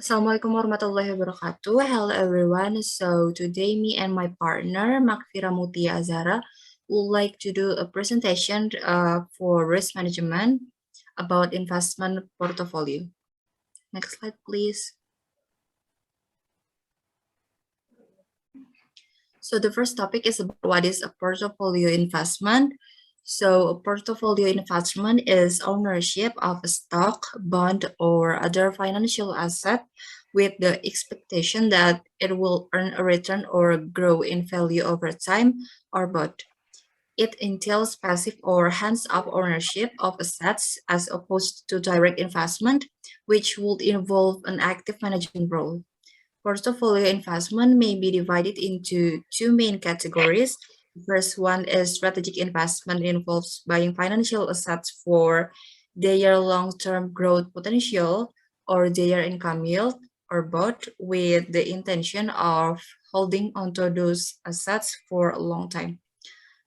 Assalamualaikum warahmatullahi wabarakatuh. Hello everyone. So today me and my partner Maghfira Muthia Azzahra would like to do a presentation for risk management about investment portfolio. Next slide, please. So the first topic is about what is a portfolio investment. So a portfolio investment is ownership of a stock, bond, or other financial asset with the expectation that it will earn a return or grow in value over time or both. It entails passive or hands-off ownership of assets as opposed to direct investment, which would involve an active management role. Portfolio investment may be divided into two main categories. The first one is strategic investment, involves buying financial assets for their long-term growth potential or their income yield, or both, with the intention of holding onto those assets for a long time.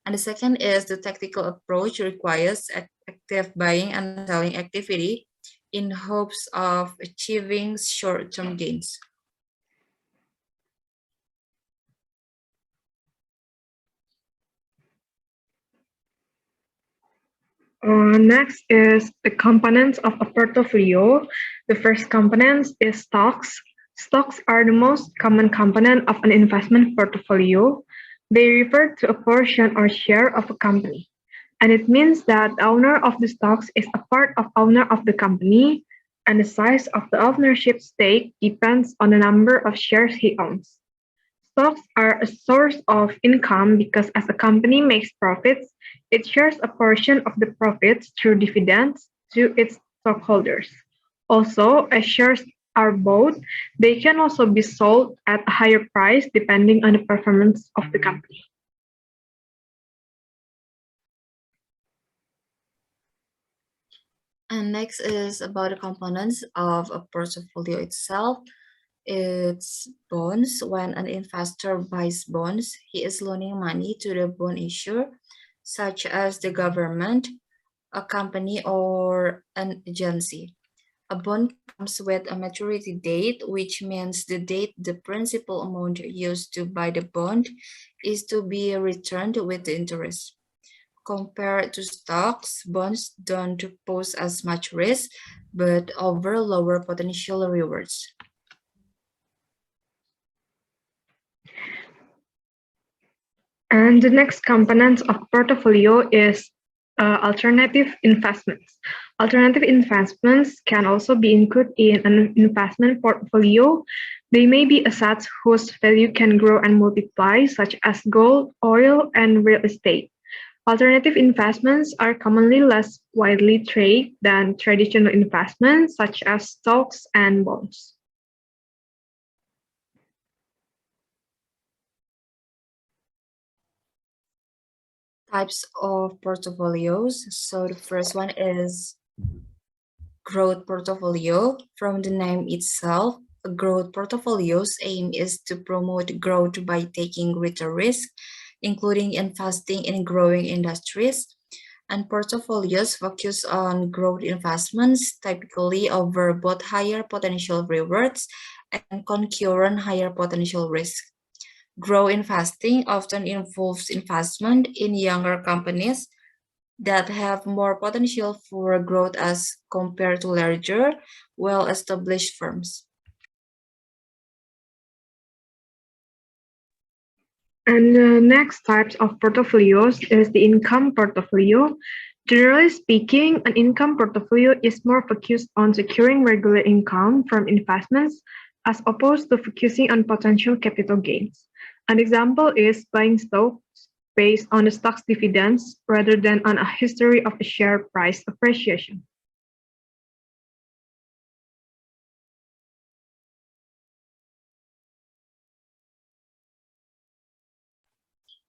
And the second is the tactical approach, requires active buying and selling activity in hopes of achieving short-term gains. Next is the components of a portfolio. The first component is stocks. Stocks are the most common component of an investment portfolio. They refer to a portion or share of a company, and it means that the owner of the stocks is a part of owner of the company, and the size of the ownership stake depends on the number of shares he owns. Stocks are a source of income because as a company makes profits, it shares a portion of the profits through dividends to its stockholders. Also, as shares are bought, they can also be sold at a higher price depending on the performance of the company. And next is about the components of a portfolio itself. It's bonds. When an investor buys bonds, he is loaning money to the bond issuer, such as the government, a company, or an agency. A bond comes with a maturity date, which means the date the principal amount used to buy the bond is to be returned with the interest. Compared to stocks, bonds don't pose as much risk, but offer lower potential rewards. And the next component of portfolio is alternative investments. Alternative investments can also be included in an investment portfolio. They may be assets whose value can grow and multiply, such as gold, oil, and real estate. Alternative investments are commonly less widely traded than traditional investments, such as stocks and bonds. Types of portfolios. So the first one is growth portfolio. From the name itself, a growth portfolio's aim is to promote growth by taking greater risk, including investing in growing industries. And portfolios focus on growth investments, typically over both higher potential rewards and concurrent higher potential risk. Growth investing often involves investment in younger companies that have more potential for growth as compared to larger, well-established firms. And the next types of portfolios is the income portfolio. Generally speaking, an income portfolio is more focused on securing regular income from investments as opposed to focusing on potential capital gains. An example is buying stocks based on the stock's dividends rather than on a history of a share price appreciation.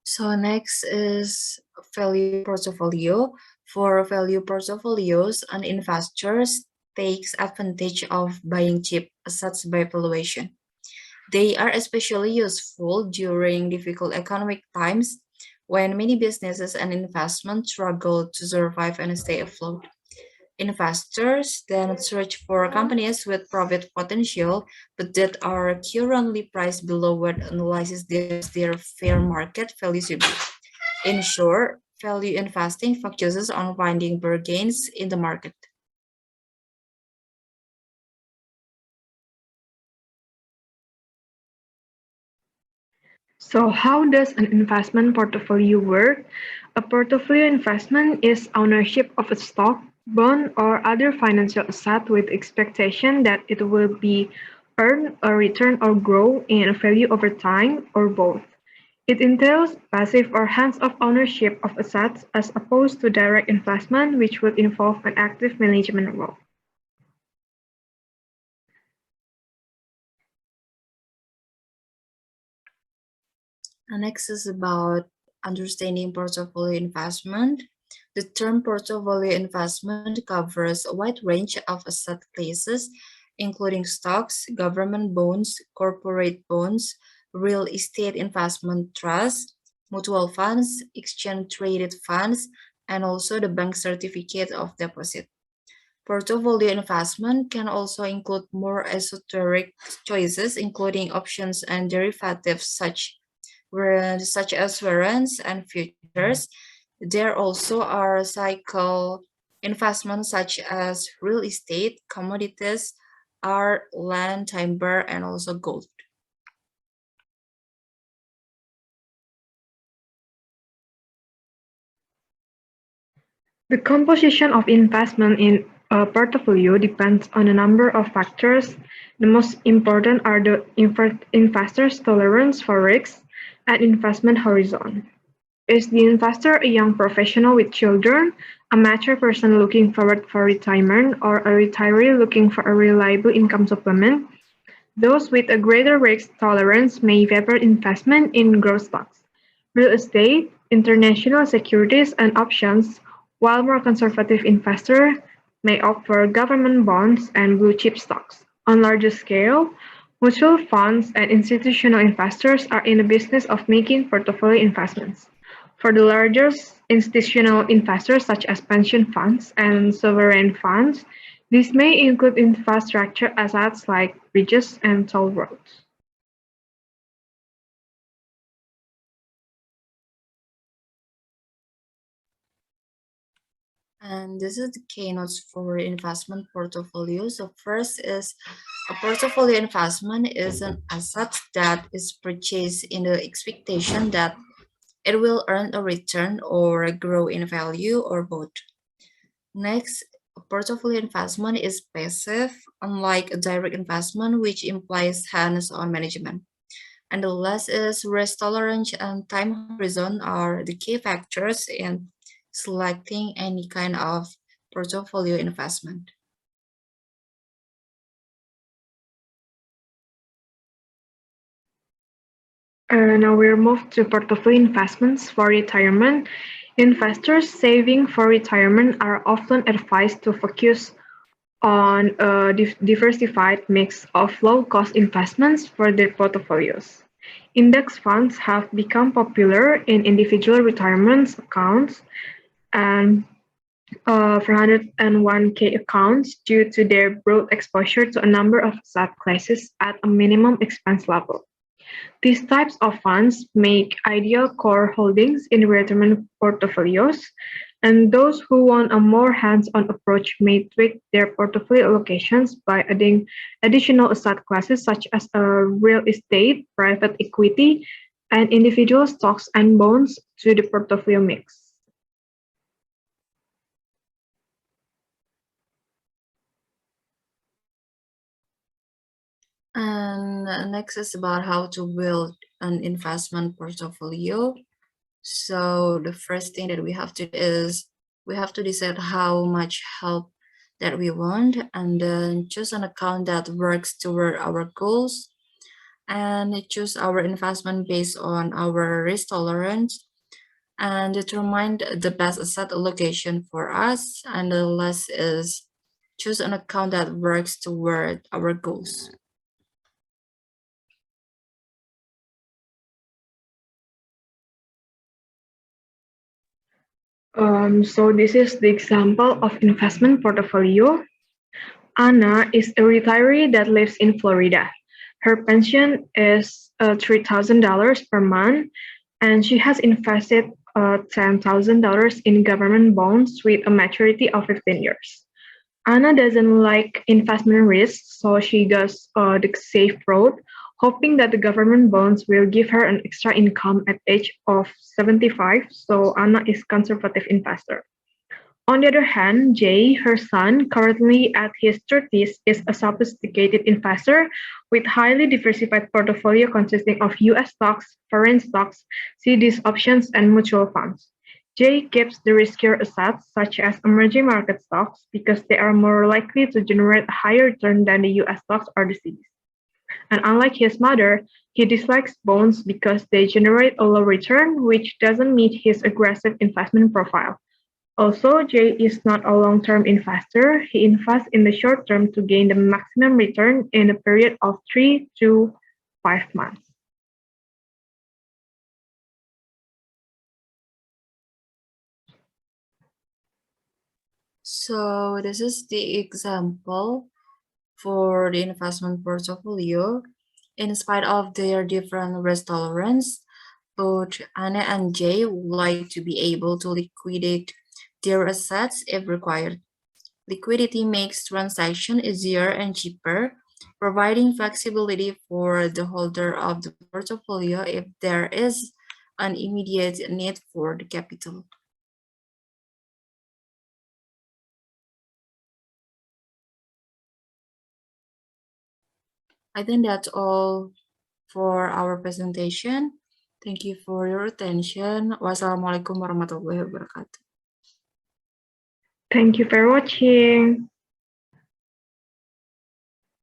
So next is value portfolio. For value portfolios, an investor takes advantage of buying cheap assets by valuation. They are especially useful during difficult economic times when many businesses and investments struggle to survive and stay afloat. Investors then search for companies with profit potential, but that are currently priced below what analysis their fair market value should be. In short, value investing focuses on finding bargains in the market. So how does an investment portfolio work? A portfolio investment is ownership of a stock, bond, or other financial asset with expectation that it will be earn a return or grow in value over time, or both. It entails passive or hands-off ownership of assets as opposed to direct investment, which would involve an active management role. Next is about understanding portfolio investment. The term portfolio investment covers a wide range of asset classes, including stocks, government bonds, corporate bonds, real estate investment trusts, mutual funds, exchange-traded funds, and also the bank certificate of deposit. Portfolio investment can also include more esoteric choices, including options and derivatives such as warrants and futures. There also are cycle investments such as real estate, commodities, art, land, timber, and also gold. The composition of investment in a portfolio depends on a number of factors. The most important are the investor's tolerance for risks and investment horizon. Is the investor a young professional with children, a mature person looking forward for retirement, or a retiree looking for a reliable income supplement? Those with a greater risk tolerance may favor investment in growth stocks, real estate, international securities, and options, while more conservative investors may opt for government bonds and blue-chip stocks. On larger scale, mutual funds and institutional investors are in the business of making portfolio investments. For the largest institutional investors such as pension funds and sovereign funds, this may include infrastructure assets like bridges and toll roads. And this is the keynotes for investment portfolios. So first is a portfolio investment is an asset that is purchased in the expectation that it will earn a return or grow in value or both. Next, a portfolio investment is passive, unlike a direct investment, which implies hands-on management. And the last is risk tolerance and time horizon are the key factors in selecting any kind of portfolio investment. Now we'll move to portfolio investments for retirement. Investors saving for retirement are often advised to focus on a diversified mix of low-cost investments for their portfolios. Index funds have become popular in individual retirement accounts and 401k accounts due to their broad exposure to a number of asset classes at a minimum expense level. These types of funds make ideal core holdings in retirement portfolios, and those who want a more hands-on approach may tweak their portfolio allocations by adding additional asset classes such as real estate, private equity, and individual stocks and bonds to the portfolio mix. And next is about how to build an investment portfolio. So the first thing that we have to do is we have to decide how much help that we want and then choose an account that works toward our goals and choose our investment based on our risk tolerance and determine the best asset allocation for us. And the last is choose an account that works toward our goals. So this is the example of investment portfolio. Anna is a retiree that lives in Florida. Her pension is $3,000 per month, and she has invested $10,000 in government bonds with a maturity of 15 years. Anna doesn't like investment risks, so she goes the safe route, hoping that the government bonds will give her an extra income at age of 75. So Anna is conservative investor. On the other hand, Jay, her son, currently at his 30s, is a sophisticated investor with highly diversified portfolio consisting of US stocks, foreign stocks, CDs options, and mutual funds. Jay keeps the riskier assets such as emerging market stocks because they are more likely to generate a higher return than the US stocks or the CDs. And unlike his mother, he dislikes bonds because they generate a low return, which doesn't meet his aggressive investment profile. Also, Jay is not a long-term investor. He invests in the short term to gain the maximum return in a period of 3 to 5 months. So this is the example for the investment portfolio. In spite of their different risk tolerance, both Anna and Jay would like to be able to liquidate their assets if required. Liquidity makes transaction easier and cheaper, providing flexibility for the holder of the portfolio if there is an immediate need for the capital. I think that's all for our presentation. Thank you for your attention. Wassalamualaikum warahmatullahi wabarakatuh. Thank you for watching.